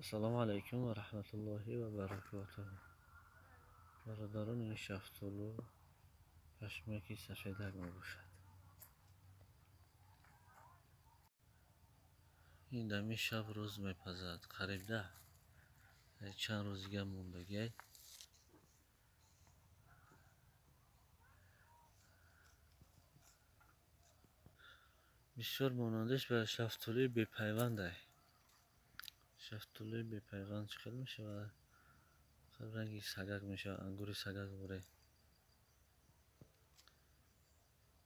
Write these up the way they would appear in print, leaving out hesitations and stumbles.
السلام علیکم و رحمت الله و برکاته. برادران این شفتالو پشمکی سفیدک می باشد. این دمی شب روز می پزد. قریب ده چند روزیگه موندگی بسیار مانندش به شفتالوی بی پیونده. شفتالوی بی پیوند چقدر میشه و رنگی سگک میشه، انگوری سگک بوره.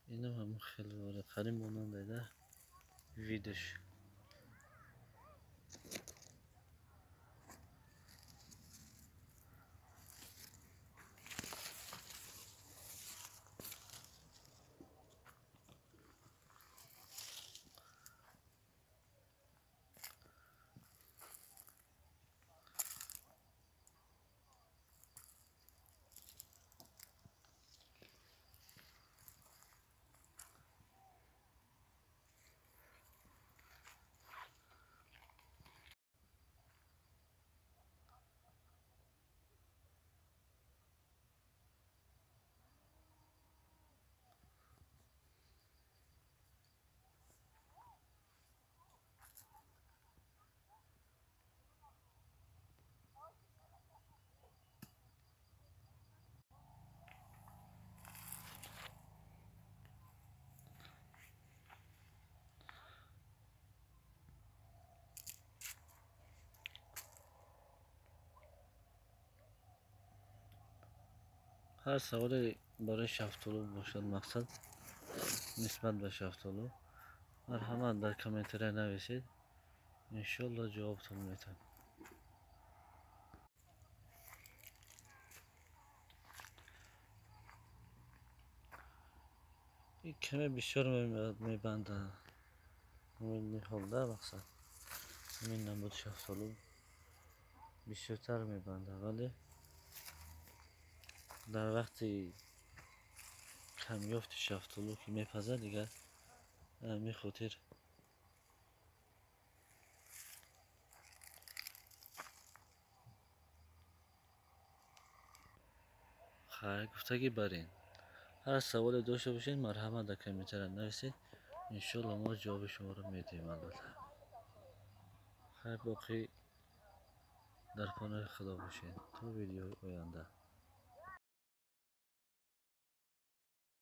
اینم هم خیلی بوره قریب ماننده ده ویدش. هر سوال برای شفتالو باشد مقصد نسبت به شفتالو مرحمت در کامنتری نویسید، انشالله جوابتون میتونم. این کمی بسیار میبنده همین حالده مقصد همین نمود شفتالو بسیارتر میبنده، ولی در وقتی کمیافت شفتالو که میپزه دیگه می خاطر خیلی گفتگی برین. هر سوال داشته باشین مرحمت در کامنتری نویسید، انشالله ما جواب شما رو میدیم. البته خیلی باقی در پناه خدا باشین تا ویدیو آینده.